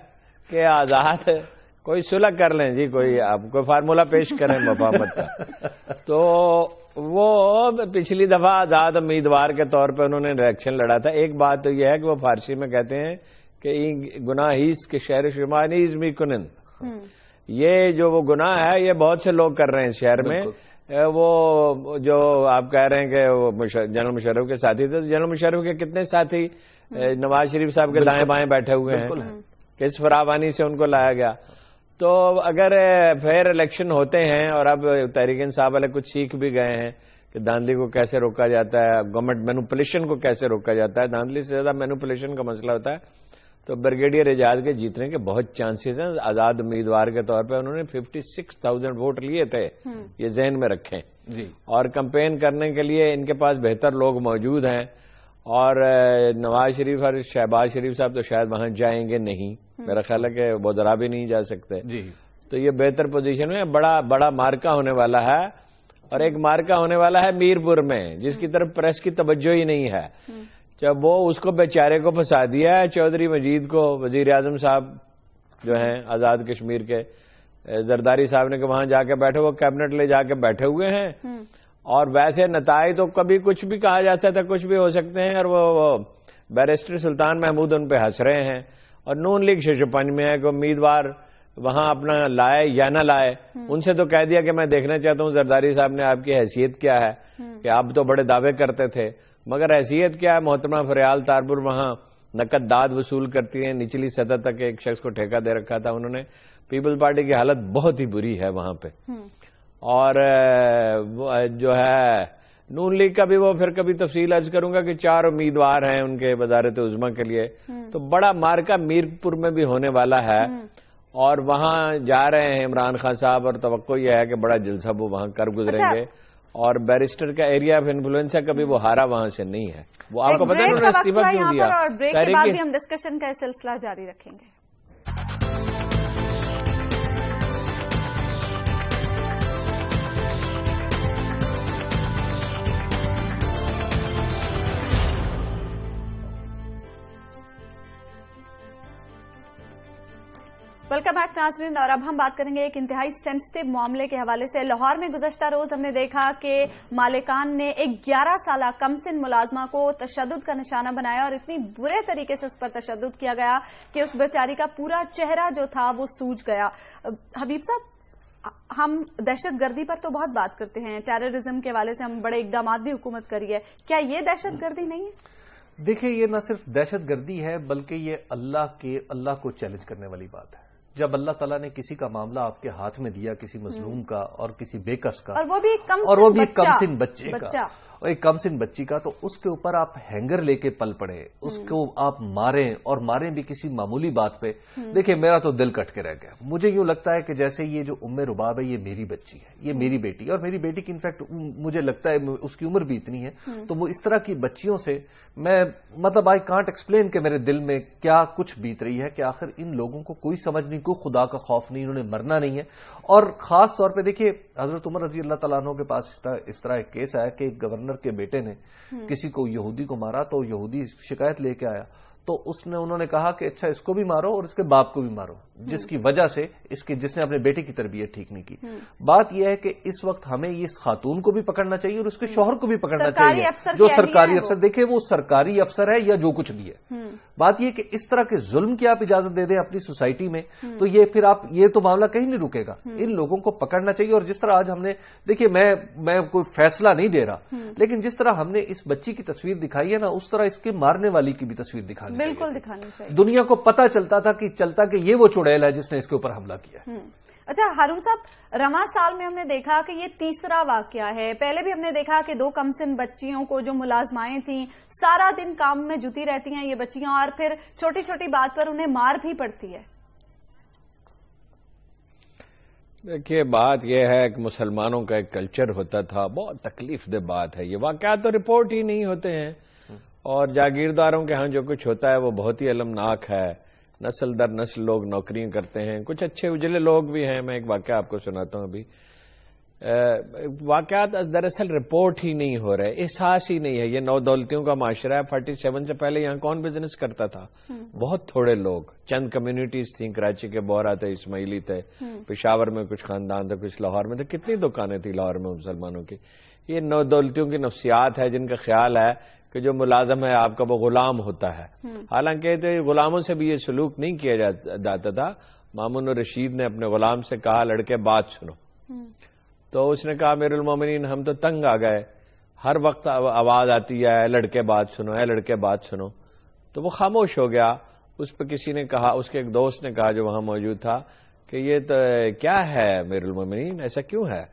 کہ آزاد کوئی صلح کر لیں جی، کوئی آپ کو فارمولہ پیش کریں مفاہمت کا. تو وہ پچھلی دفعہ آزاد امیدوار کے طور پہ انہوں نے الیکشن لڑا تھا. ایک بات تو یہ ہے کہ وہ فارسی میں کہتے ہیں کہ گناہیز کے شہر شمانیز می کنند، یہ جو وہ گناہ ہے یہ بہت سے لوگ کر رہے ہیں شہر میں. وہ جو آپ کہہ رہے ہیں کہ وہ جنرل مشرف کے ساتھی تھے، جنرل مشرف کے کتنے ساتھی نواز شریف صاحب کے دائیں بائیں بیٹھے ہوئے ہیں، کس فراوانی سے ان کو لایا گیا. تو اگر فیئر الیکشن ہوتے ہیں اور اب تحریک انصاف والے کچھ سیکھ بھی گئے ہیں کہ دھاندلی کو کیسے روکا جاتا ہے، گورنمنٹ مینوپولیشن کو کیسے روکا جاتا ہے، دھاندلی سے زیادہ مینوپولیشن کا مسئلہ ہوتا ہے، تو بریگیڈیئر اعجاز کے جیتنے کے بہت چانسز ہیں. آزاد امیدوار کے طور پہ انہوں نے 56,000 ووٹ لیے تھے، یہ ذہن میں رکھیں جی. اور کمپین کرنے کے لیے ان کے پاس بہتر لوگ موجود ہیں، اور نواز شریف اور شہباز شریف صاحب تو شاید وہاں جائیں گے نہیں، میرا خیال ہے کہ وہ ذرا بھی نہیں جا سکتے جی. تو یہ بہتر پوزیشن میں بڑا مارکا ہونے والا ہے. اور ایک مارکا ہونے والا ہے میرپور میں، جس کی طرف پریس کی توجہ ہی نہیں ہے. جب وہ اس کو بیچارے کو پھنسا دیا ہے چودھری مجید کو، وزیر اعظم صاحب جو ہیں آزاد کشمیر کے، زرداری صاحب نے کہ وہاں جا کے بیٹھے، وہ کیبنٹ لے جا کے بیٹھے ہوئے ہیں. اور ویسے نتائج تو کبھی کچھ بھی کہا جا سکتا ہے، کچھ بھی ہو سکتے ہیں. اور وہ بیرسٹر سلطان محمود ان پہ ہنس رہے ہیں اور نون لیگ ششپنج میں ہے کہ امیدوار وہاں اپنا لائے یا نہ لائے. ان سے تو کہہ دیا کہ میں دیکھنا چاہتا ہوں زرداری صاحب نے آپ کی حیثیت کیا ہے, کہ آپ تو بڑے دعوے کرتے تھے مگر حیثیت کیا ہے. محترمہ فریال تاربور وہاں نقد داد وصول کرتی ہیں, نچلی سطح تک ایک شخص کو ٹھیکہ دے رکھا تھا انہوں نے. پیپلز پارٹی کی حالت بہت ہی بری ہے وہاں پہ. اور جو ہے نون لیگ کا بھی وہ پھر کبھی تفصیل عرض کروں گا کہ 4 امیدوار ہیں ان کے وزارت عظمیٰ کے لیے. تو بڑا مارکا میرپور میں بھی ہونے والا ہے اور وہاں جا رہے ہیں عمران خان صاحب اور توقع یہ ہے کہ بڑا جلسہ وہ وہاں کر گزریں گے. اور بیرسٹر کا ایریا آف انفلوئنس ہے, کبھی وہ ہارا وہاں سے نہیں ہے. وہ آپ کو پتہ ہے انہوں نے استعفیٰ کیوں دیا. اور بریک کے بعد بھی ہم ڈسکشن کا سلسلہ جاری رکھیں گے. ویلکم بیک ناظرین, اور اب ہم بات کریں گے ایک انتہائی سینسٹیو معاملے کے حوالے سے. لاہور میں گزشتہ روز ہم نے دیکھا کہ مالکان نے ایک 11 سالہ کم سن ملازمہ کو تشدد کا نشانہ بنایا اور اتنی برے طریقے سے اس پر تشدد کیا گیا کہ اس بیچاری کا پورا چہرہ جو تھا وہ سوج گیا. حبیب صاحب, ہم دہشت گردی پر تو بہت بات کرتے ہیں, ٹیررزم کے حوالے سے ہم بڑے اقدامات بھی حکومت کری ہے, کیا یہ دہشت گردی نہیں ہے؟ دیکھیں, یہ نہ صرف دہشت گردی ہے بلکہ یہ اللہ کو چیلنج کرنے والی بات ہے. جب اللہ تعالیٰ نے کسی کا معاملہ آپ کے ہاتھ میں دیا, کسی مظلوم کا اور کسی بے کس کا, اور وہ بھی کم سن بچے کا اور ایک کم سن بچی کا, تو اس کے اوپر آپ ہینگر لے کے پل پڑے, اس کو آپ ماریں اور ماریں بھی کسی معمولی بات پہ. دیکھیں, میرا تو دل کٹ کے رہ گیا. مجھے یوں لگتا ہے کہ جیسے یہ جو رباب ہے یہ میری بچی ہے, یہ میری بیٹی, اور میری بیٹی کی انفیکٹ مجھے لگتا ہے اس کی عمر بھی اتنی ہے. تو وہ اس طرح کی بچیوں سے میں مطلب آئی کانٹ ایکسپلین کہ میرے دل میں کیا کچھ بیت رہی ہے کہ آخر ان لوگوں کو کوئی سمجھ نہیں, کوئی خدا کا خوف نہیں, انہوں نے مرنا نہیں ہے. اور خاص طور پہ دیکھیے, حضرت عمر رضی اللہ تعالیٰ عنہ کے پاس اس طرح ایک کیس آیا کہ ایک گورنر کے بیٹے نے کسی کو یہودی کو مارا, تو یہودی شکایت لے کے آیا, تو انہوں نے کہا کہ اچھا اس کو بھی مارو اور اس کے باپ کو بھی مارو, جس کی وجہ سے جس نے اپنے بیٹے کی تربیت ٹھیک نہیں کی. بات یہ ہے کہ اس وقت ہمیں اس خاتون کو بھی پکڑنا چاہیے اور اس کے شوہر کو بھی پکڑنا چاہیے, جو سرکاری افسر, دیکھیں وہ سرکاری افسر ہے یا جو کچھ بھی ہے. بات یہ کہ اس طرح کے ظلم کی آپ اجازت دے دیں اپنی سوسائٹی میں, تو یہ پھر یہ تو معاملہ کہیں نہیں رکے گا. ان لوگوں کو پکڑنا چاہیے. اور جس طرح آج ہم نے, دیکھیے میں کوئی فیصلہ نہیں دے رہا, لیکن جس طرح ہم نے اس بچی کی تصویر دکھائی ہے نا, اس طرح اس کے مارنے والی کی بھی تصویر دکھانی چاہیے. دنیا کو پتا چلتا کہ یہ وہ چڑیل ہے جس نے اس کے اوپر حملہ کیا. اچھا ہارون صاحب, رواں سال میں ہم نے دیکھا کہ یہ تیسرا واقعہ ہے. پہلے بھی ہم نے دیکھا کہ 2 کم سن بچیوں کو جو ملازمائیں تھیں سارا دن کام میں جتی رہتی ہیں یہ بچیاں, اور پھر چھوٹی چھوٹی بات پر انہیں مار بھی پڑتی ہے. دیکھیے, بات یہ ہے کہ مسلمانوں کا ایک کلچر ہوتا تھا, بہت تکلیف دہ بات ہے. یہ واقعات تو رپورٹ ہی نہیں ہوتے ہیں, اور جاگیرداروں کے ہاں جو کچھ ہوتا ہے وہ بہت ہی المناک ہے. نسل در نسل لوگ نوکریاں کرتے ہیں, کچھ اچھے اجلے لوگ بھی ہیں. میں ایک واقعہ آپ کو سناتا ہوں. ابھی واقعات دراصل رپورٹ ہی نہیں ہو رہے, احساس ہی نہیں ہے. یہ 9 دولتیوں کا معاشرہ ہے. 47 سے پہلے یہاں کون بزنس کرتا تھا؟ بہت تھوڑے لوگ, چند کمیونٹیز تھیں. کراچی کے بورا تھے, اسماعیلی تھے, پشاور میں کچھ خاندان تھے, کچھ لاہور میں تھے. کتنی دکانیں تھیں لاہور میں مسلمانوں کی. یہ 9 دولتیوں کی نفسیات ہے جن کا خیال ہے کہ جو ملازم ہے آپ کا وہ غلام ہوتا ہے. حالانکہ غلاموں سے بھی یہ سلوک نہیں کیا جاتا تھا. مامون الرشید نے اپنے غلام سے کہا, لڑکے بات سنو. تو اس نے کہا, امیر المومنین ہم تو تنگ آ گئے, ہر وقت آواز آتی ہے لڑکے بات سنو, لڑکے بات سنو. تو وہ خاموش ہو گیا. اس پہ کسی نے کہا, اس کے ایک دوست نے کہا جو وہاں موجود تھا, کہ یہ تو کیا ہے امیر المومنین, ایسا کیوں ہے؟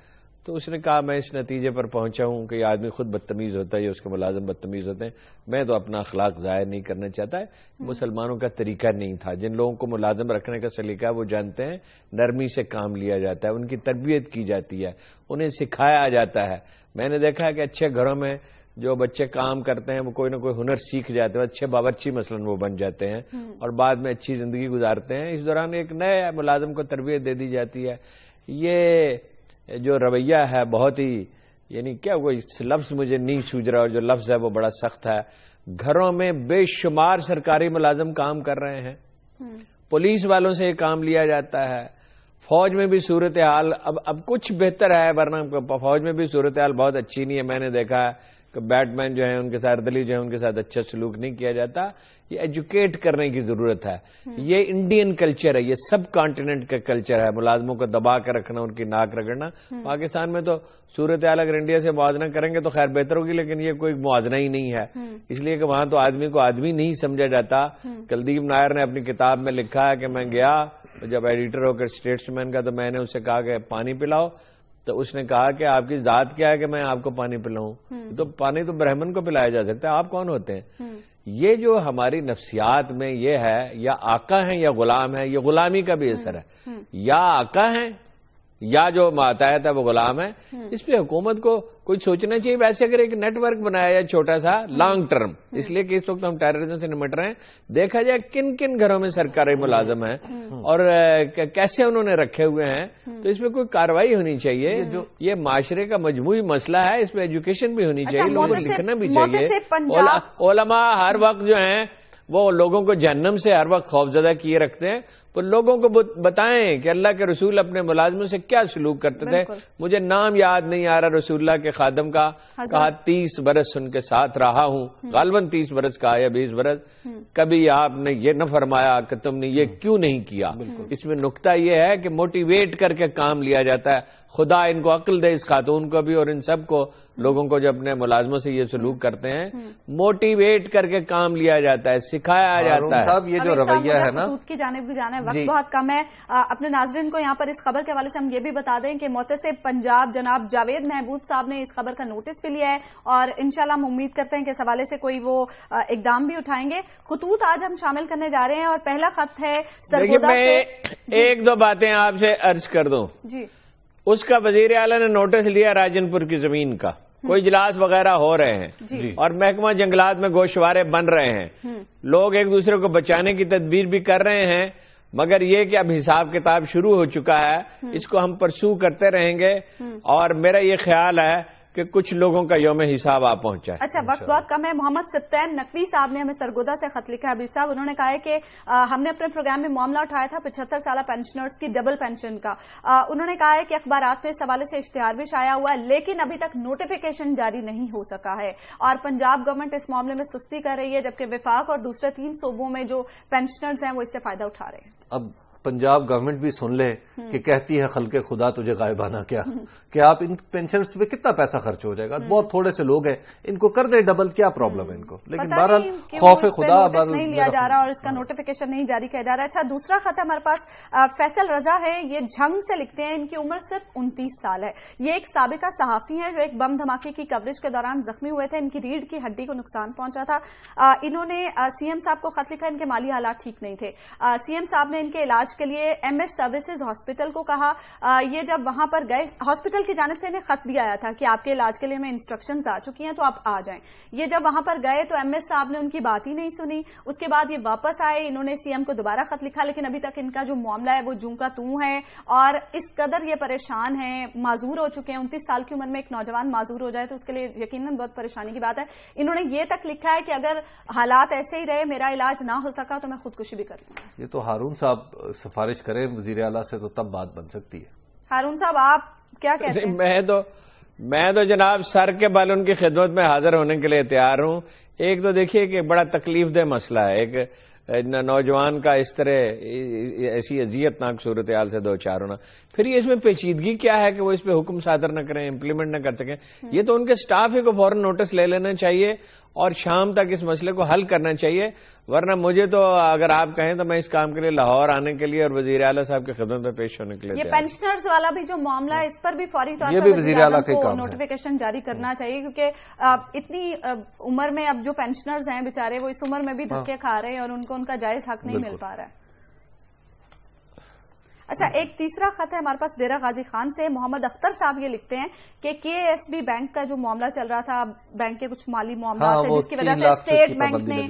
تو اس نے کہا, میں اس نتیجے پر پہنچا ہوں کہ یہ آدمی خود بدتمیز ہوتا ہے یا اس کے ملازم بدتمیز ہوتے ہیں. میں تو اپنا اخلاق ظاہر نہیں کرنا چاہتا ہے. مسلمانوں کا طریقہ نہیں تھا. جن لوگوں کو ملازم رکھنے کا سلیقہ ہے وہ جانتے ہیں نرمی سے کام لیا جاتا ہے, ان کی تربیت کی جاتی ہے, انہیں سکھایا جاتا ہے. میں نے دیکھا ہے کہ اچھے گھروں میں جو بچے کام کرتے ہیں وہ کوئی نہ کوئی ہنر سیکھ جاتے ہیں, اچھے باورچی مثلاً وہ بن جاتے ہیں اور بعد میں اچھی زندگی گزارتے ہیں. اس دوران ایک نئے ملازم کو تربیت دے دی جاتی ہے. یہ جو رویہ ہے بہت ہی, یعنی کیا کوئی لفظ مجھے نہیں سوجھ رہا, اور جو لفظ ہے وہ بڑا سخت ہے. گھروں میں بے شمار سرکاری ملازم کام کر رہے ہیں, پولیس والوں سے یہ کام لیا جاتا ہے. فوج میں بھی صورتحال اب کچھ بہتر ہے, ورنہ فوج میں بھی صورتحال بہت اچھی نہیں ہے. میں نے دیکھا ہے کہ بیٹ مین جو ہیں ان کے ساتھ ردلی جو ہیں ان کے ساتھ اچھا سلوک نہیں کیا جاتا. یہ ایجوکیٹ کرنے کی ضرورت ہے. یہ انڈین کلچر ہے, یہ سب کانٹیننٹ کا کلچر ہے, ملازموں کو دبا کر رکھنا, ان کی ناک رگڑنا. پاکستان میں تو صورتحال اگر انڈیا سے موازنہ کریں گے تو خیر بہتر ہوگی, لیکن یہ کوئی موازنہ ہی نہیں ہے, اس لیے کہ وہاں تو آدمی کو آدمی نہیں سمجھا جاتا. کلدیپ نائر نے اپنی کتاب میں لکھا ہے کہ میں گیا جب ایڈیٹر ہو کر اسٹیٹسمین کا, تو میں نے اسے کہا کہ پانی پلاؤ, تو اس نے کہا کہ آپ کی ذات کیا ہے کہ میں آپ کو پانی پلاؤں, تو پانی تو برہمن کو پلایا جا سکتا ہے, آپ کون ہوتے ہیں؟ یہ جو ہماری نفسیات میں یہ ہے, یا آقا ہیں یا غلام ہے, یہ غلامی کا بھی اثر ہے. یا آقا ہیں یا جو ماتحت ہے وہ غلام ہے. اس پہ حکومت کو کچھ سوچنا چاہیے. ویسے اگر ایک نیٹ ورک بنایا جائے چھوٹا سا لانگ ٹرم, اس لیے کہ اس وقت ہم ٹیررزم سے نمٹ رہے ہیں, دیکھا جائے کن کن گھروں میں سرکاری ملازم ہیں اور کیسے انہوں نے رکھے ہوئے ہیں, تو اس پہ کوئی کارروائی ہونی چاہیے. یہ معاشرے کا مجموعی مسئلہ ہے, اس پہ ایجوکیشن بھی ہونی چاہیے, لوگوں کو لکھنا بھی چاہیے. علماء ہر وقت جو ہیں وہ لوگوں کو جہنم سے ہر وقت خوفزدہ کیے رکھتے ہیں, تو لوگوں کو بتائیں کہ اللہ کے رسول اپنے ملازموں سے کیا سلوک کرتے تھے. مجھے نام یاد نہیں آ رہا رسول اللہ کے خادم کا, کہا 30 برس ان کے ساتھ رہا ہوں, غالباً 30 برس کا یا 20 برس, کبھی آپ نے یہ نہ فرمایا کہ تم نے یہ کیوں نہیں کیا. اس میں نقطہ یہ ہے کہ موٹیویٹ کر کے کام لیا جاتا ہے. خدا ان کو عقل دے, اس خاتون کو بھی اور ان سب کو, لوگوں کو جو اپنے ملازموں سے یہ سلوک کرتے ہیں, موٹیویٹ کر کے کام لیا جاتا ہے, سکھایا جاتا ہے. صاحب یہ جو رویہ ہے نا, کی جانب بھی جانا ہے, وقت بہت کم ہے. اپنے ناظرین کو یہاں پر اس خبر کے حوالے سے ہم یہ بھی بتا دیں کہ محتسب پنجاب جناب جاوید محبوب صاحب نے اس خبر کا نوٹس بھی لیا ہے, اور انشاءاللہ ہم امید کرتے ہیں کہ اس حوالے سے کوئی وہ اقدام بھی اٹھائیں گے. خطوط آج ہم شامل کرنے جا رہے ہیں, اور پہلا خط ہے سرگودا سے. ایک دو باتیں آپ سے عرض کر دوں. جی, اس کا وزیر اعلیٰ نے نوٹس لیا راجن پور کی زمین کا, کوئی اجلاس وغیرہ ہو رہے ہیں اور محکمہ جنگلات میں گوشوارے بن رہے ہیں, لوگ ایک دوسرے کو بچانے کی تدبیر بھی کر رہے ہیں, مگر یہ کہ اب حساب کتاب شروع ہو چکا ہے, اس کو ہم پرسو کرتے رہیں گے, اور میرا یہ خیال ہے کہ کچھ لوگوں کا یوم حساب آپ پہنچا ہے. اچھا, وقت بہت کم ہے. محمد سبطین نقوی صاحب نے ہمیں سرگودا سے خط لکھا ہے. حبیب صاحب, انہوں نے کہا ہے کہ ہم نے اپنے پروگرام میں معاملہ اٹھایا تھا 75 سالہ پینشنرز کی ڈبل پینشن کا. انہوں نے کہا ہے کہ اخبارات میں اس حوالے سے اشتہار بھی شائع ہوا ہے, لیکن ابھی تک نوٹیفیکیشن جاری نہیں ہو سکا ہے, اور پنجاب گورنمنٹ اس معاملے میں سستی کر رہی ہے, جبکہ وفاق اور دوسرے 3 صوبوں میں جو پینشنرز ہیں وہ اس سے فائدہ اٹھا رہے ہیں. اب پنجاب گورنمنٹ بھی سن لے کہ کہتی ہے خلق خدا تجھے غائبانہ کیا, کہ آپ ان پینشنرز پہ کتنا پیسہ خرچ ہو جائے گا, بہت تھوڑے سے لوگ ہیں, ان کو کر دے ڈبل, کیا پرابلم ہے ان کو. لیکن بہرحال خوف خدا نہیں لیا جا رہا اور اس کا نوٹیفیکیشن نہیں جاری کیا جا رہا. اچھا, دوسرا خط ہمارے پاس فیصل رضا ہے, یہ جھنگ سے لکھتے ہیں, ان کی عمر صرف 29 سال ہے. یہ ایک سابقہ صحافی ہیں جو ایک بم دھماکے کی کوریج کے دوران زخمی ہوئے تھے, ان کی ریڑھ کی ہڈی کو نقصان پہنچا تھا. انہوں نے سی ایم صاحب کو خط لکھا, ان کے مالی حالات ٹھیک نہیں تھے. سی ایم صاحب نے ان کے علاج کے لیے ایم ایس سروسز ہاسپٹل کو کہا. یہ جب وہاں پر گئے, ہاسپٹل کی جانب سے انہیں خط بھی آیا تھا کہ آپ کے علاج کے لیے ہمیں انسٹرکشنز آ چکی ہیں تو آپ آ جائیں. یہ جب وہاں پر گئے تو ایم ایس صاحب نے ان کی بات ہی نہیں سنی. اس کے بعد یہ واپس آئے, انہوں نے سی ایم کو دوبارہ خط لکھا, لیکن ابھی تک ان کا جو معاملہ ہے وہ جوں کا توں ہے, اور اس قدر یہ پریشان ہیں, معذور ہو چکے ہیں. 29 سال کی عمر میں ایک نوجوان معذور ہو جائے تو اس کے لیے یقیناً بہت پریشانی کی بات ہے. انہوں نے یہ تک لکھا ہے کہ اگر حالات ایسے ہی رہے, میرا علاج نہ ہو سکا تو میں خودکشی بھی کر لوں گا. یہ تو ہارون صاحب سفارش کریں وزیر اعلیٰ سے تو تب بات بن سکتی ہے. ہارون صاحب, آپ کیا کہتے ہیں؟ میں تو جناب سر کے بل ان کی خدمت میں حاضر ہونے کے لیے تیار ہوں. ایک تو دیکھیے کہ بڑا تکلیف دہ مسئلہ ہے, ایک نوجوان کا اس طرح ایسی اذیت ناک صورتحال سے دو چار ہونا. پھر یہ اس میں پیچیدگی کیا ہے کہ وہ اس پہ حکم صادر نہ کریں, امپلیمنٹ نہ کر سکیں. یہ تو ان کے سٹاف ہی کو فوراً نوٹس لے لینا چاہیے اور شام تک اس مسئلے کو حل کرنا چاہیے. ورنہ مجھے تو اگر آپ کہیں تو میں اس کام کے لیے لاہور آنے کے لیے اور وزیر اعلیٰ صاحب کی خدمت میں پیش ہونے کے لیے. یہ پینشنرز والا بھی جو معاملہ ہے, اس پر بھی فوری طور پر وزیر اعلیٰ کو نوٹیفیکیشن جاری کرنا چاہیے, کیونکہ اتنی عمر میں اب جو پینشنرز ہیں بیچارے, وہ اس عمر میں بھی دھکے کھا رہے ہیں اور ان کو ان کا جائز حق نہیں مل پا رہا ہے. اچھا, ایک تیسرا خط ہے ہمارے پاس ڈیرہ غازی خان سے. محمد اختر صاحب یہ لکھتے ہیں کہ کے ایس بی بینک کا جو معاملہ چل رہا تھا, بینک کے کچھ مالی معاملات ہیں جس کی وجہ سے اسٹیٹ بینک نے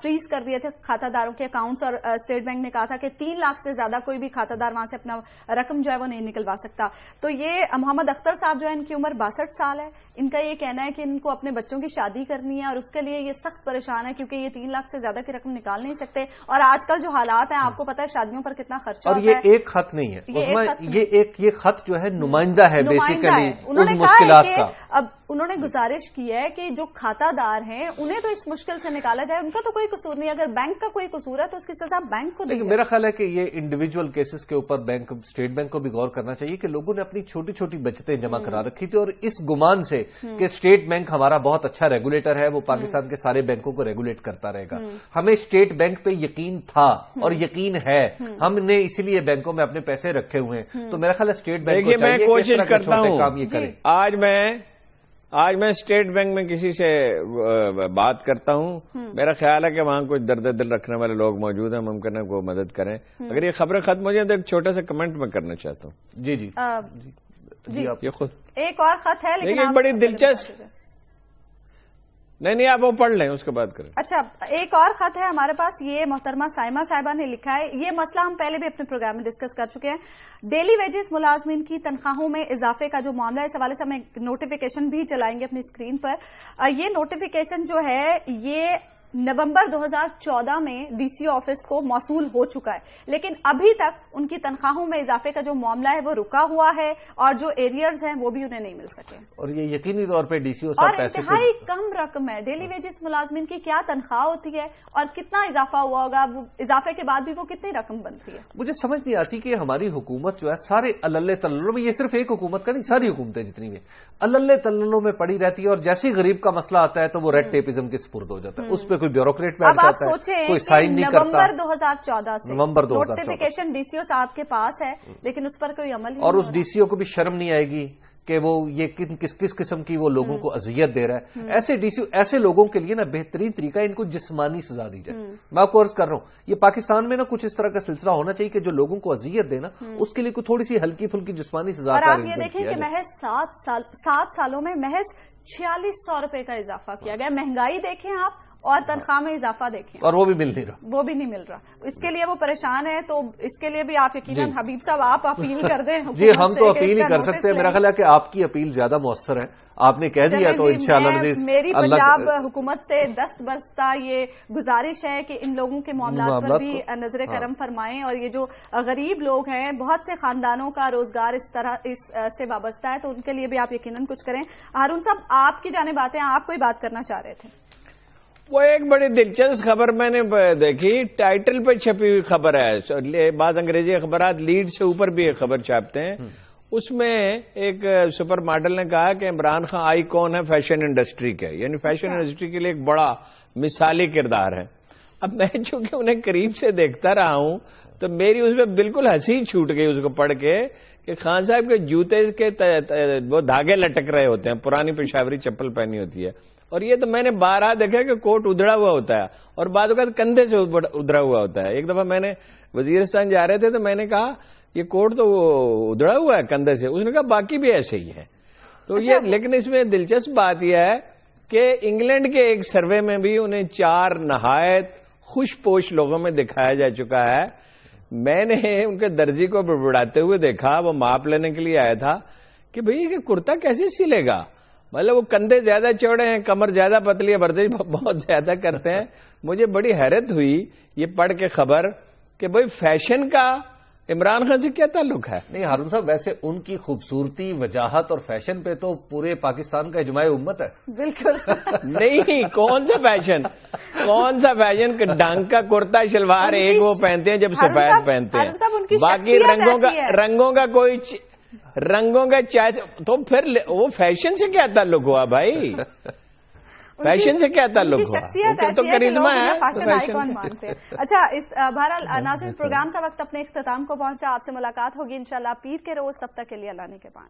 فریز کر دیے تھے کھاتہ داروں کے اکاؤنٹس, اور اسٹیٹ بینک نے کہا تھا کہ 3 لاکھ سے زیادہ کوئی بھی کھاتہ دار وہاں سے اپنا رقم جو ہے وہ نہیں نکلوا سکتا. تو یہ محمد اختر صاحب جو ہے, ان کی عمر 62 سال ہے. ان کا یہ کہنا ہے کہ ان کو اپنے بچوں کی شادی کرنی ہے اور اس کے لیے یہ سخت پریشان ہے, کیونکہ یہ 3 لاکھ سے زیادہ کی رقم نکال نہیں سکتے. اور آج کل جو حالات ہیں, آپ کو پتا ہے شادیوں پر کتنا خرچہ ہوتا ہے. اور یہ ایک خط نہیں ہے, یہ خط جو ہے نمائندہ ہے بیسیکلی اس مشکلات کا. اب انہوں نے گزارش کی ہے کہ جو کھاتہ دار ہیں انہیں تو اس مشکل سے نکالا جائے، ان کا تو کوئی قصور نہیں، اگر بینک کا کوئی قصور ہے تو اس کی سزا بینک کو دی جائے۔ میرا خیال ہے کہ یہ انڈیویجول کیسز کے اوپر اسٹیٹ بینک کو بھی غور کرنا چاہیے کہ لوگوں نے اپنی چھوٹی چھوٹی بچتیں جمع کرا رکھی تھی، اور اس گمان سے کہ اسٹیٹ بینک ہمارا بہت اچھا ریگولیٹر ہے، وہ پاکستان کے سارے بینکوں کو ریگولیٹ کرتا رہے گا، ہمیں اسٹیٹ بینک پہ یقین تھا اور یقین ہے، ہم نے اسی لیے بینکوں میں اپنے پیسے رکھے ہوئے ہیں، تو میرا خیال ہے اسٹیٹ بینک کو چاہیے کہ اس طرح کے چھوٹے کام یہ کریں۔ آج میں اسٹیٹ بینک میں کسی سے بات کرتا ہوں، میرا خیال ہے کہ وہاں کچھ درد دل رکھنے والے لوگ موجود ہیں، ممکن ہے وہ مدد کریں۔ اگر یہ خبریں ختم ہو جائیں تو ایک چھوٹا سا کمنٹ میں کرنا چاہتا ہوں۔ جی جی جی آپ یہ خود ایک اور خط ہے، لیکن ایک بڑی دلچسپ، نہیں آپ وہ پڑھ لیں اس کے بعد کریں۔ اچھا ایک اور خط ہے ہمارے پاس، یہ محترمہ سائمہ صاحبہ نے لکھا ہے، یہ مسئلہ ہم پہلے بھی اپنے پروگرام میں ڈسکس کر چکے ہیں، ڈیلی ویجز ملازمین کی تنخواہوں میں اضافے کا جو معاملہ ہے، اس حوالے سے ہم ایک نوٹیفیکیشن بھی چلائیں گے اپنی اسکرین پر۔ یہ نوٹیفیکیشن جو ہے یہ نومبر 2014 میں ڈی سی او آفس کو موصول ہو چکا ہے، لیکن ابھی تک ان کی تنخواہوں میں اضافے کا جو معاملہ ہے وہ رکا ہوا ہے، اور جو ایریئرز ہیں وہ بھی انہیں نہیں مل سکے، اور یہ یقینی طور پہ ڈی سی او اور صاحب پیسے انتہائی کم رقم ہے۔ ڈیلی ویجز ملازمین کی کیا تنخواہ ہوتی ہے اور کتنا اضافہ ہوا ہوگا، اضافے کے بعد بھی وہ کتنی رقم بنتی ہے؟ مجھے سمجھ نہیں آتی کہ ہماری حکومت جو ہے سارے اللہ تللوں میں، یہ صرف ایک حکومت کا نہیں، ساری حکومتیں جتنی بھی اللہ تللوں میں پڑی رہتی ہے، اور جیسے غریب کا مسئلہ آتا ہے تو وہ ریڈ ٹیپزم کے سپرد ہو جاتا ہے، اس پہ کوئی بیوروکریٹ بیٹھ اب آپ سوچیں کہ نومبر 2014 سے نوٹیفیکیشن ڈی سی او صاحب کے پاس ہے، لیکن اس پر کوئی عمل نہیں، اور اس ڈی سی او کو بھی شرم نہیں آئے گی کہ وہ یہ کس قسم کی وہ لوگوں کو اذیت دے رہا ہے۔ ایسے ڈی سی او ایسے لوگوں کے لیے نا بہترین طریقہ ان کو جسمانی سزا دی جائے۔ میں آپ کو عرض کر رہا ہوں یہ پاکستان میں نا کچھ اس طرح کا سلسلہ ہونا چاہیے کہ جو لوگوں کو اذیت دے نا اس کے لیے کوئی تھوڑی سی ہلکی پھلکی جسمانی سزا۔ اور آپ یہ دیکھیں کہ محض 7 سالوں میں محض 4600 روپے کا اضافہ کیا گیا۔ مہنگائی دیکھیں آپ، اور تنخواہ میں اضافہ دیکھیں، اور وہ بھی مل نہیں رہا، وہ بھی نہیں مل رہا، اس کے لیے وہ پریشان ہے۔ تو اس کے لیے بھی آپ یقیناً حبیب صاحب آپ اپیل کر دیں۔ جی ہم تو اپیل ہی کر سکتے ہیں، میرا خیال ہے کہ آپ کی اپیل زیادہ مؤثر ہے، آپ نے کہہ دیا تو انشاءاللہ میری پنجاب حکومت سے دست برستہ یہ گزارش ہے کہ ان لوگوں کے معاملات پر بھی نظر کرم فرمائیں، اور یہ جو غریب لوگ ہیں، بہت سے خاندانوں کا روزگار اس سے وابستہ ہے، تو ان کے لیے بھی آپ یقیناً کچھ کریں۔ ہارون صاحب آپ کی جانب آتے ہیں، آپ کوئی بات کرنا چاہ رہے تھے؟ وہ ایک بڑی دلچسپ خبر میں نے دیکھی، ٹائٹل پہ چھپی ہوئی خبر ہے، بعض انگریزی اخبارات لیڈ سے اوپر بھی ایک خبر چھاپتے ہیں، اس میں ایک سپر ماڈل نے کہا کہ عمران خان آئی کون ہے فیشن انڈسٹری کے، یعنی فیشن انڈسٹری کے لیے ایک بڑا مثالی کردار ہے۔ اب میں چونکہ انہیں قریب سے دیکھتا رہا ہوں تو میری اس پہ بالکل ہنسی چھوٹ گئی اس کو پڑھ کے کہ خان صاحب کے جوتے کے وہ دھاگے لٹک رہے ہوتے ہیں، پرانی پشاوری چپل پہنی ہوتی ہے، اور یہ تو میں نے بارہا دیکھا کہ کوٹ ادھڑا ہوا ہوتا ہے اور بعد اوقات کندھے سے ادھرا ہوا ہوتا ہے۔ ایک دفعہ میں نے وزیرستان جا رہے تھے تو میں نے کہا یہ کوٹ تو ادھڑا ہوا ہے کندھے سے، اس نے کہا باقی بھی ایسے ہی ہے۔ تو یہ لیکن اس میں دلچسپ بات یہ ہے کہ انگلینڈ کے ایک سروے میں بھی انہیں 4 نہایت خوش پوش لوگوں میں دکھایا جا چکا ہے۔ میں نے ان کے درزی کو بڑبڑاتے ہوئے دیکھا، وہ ماپ لینے کے لیے آیا تھا کہ بھئی یہ کرتا کیسے سلے گا، مطلب وہ کندھے زیادہ چوڑے ہیں، کمر زیادہ پتلی ہے، ورزش بہت زیادہ کرتے ہیں۔ مجھے بڑی حیرت ہوئی یہ پڑھ کے خبر کہ بھئی فیشن کا عمران خان سے کیا تعلق ہے؟ نہیں ہارون صاحب، ویسے ان کی خوبصورتی، وجاہت اور فیشن پہ تو پورے پاکستان کا اجماع امت ہے۔ بالکل نہیں، کون سا فیشن کہ ڈانگ کا کرتا شلوار ایک وہ پہنتے ہیں جب سفید پہنتے ہیں، باقی رنگوں کا چاہے تو پھر وہ فیشن سے کیا تعلق ہوا بھائی؟ فیشن سے کیا تعلق ہوا؟ شخصیت تو کرشمہ ہے۔ اچھا بہرحال ناظرین، پروگرام کا وقت اپنے اختتام کو پہنچا، آپ سے ملاقات ہوگی انشاءاللہ پیر کے روز، تب تک کے لیے اللہ نے کے پان۔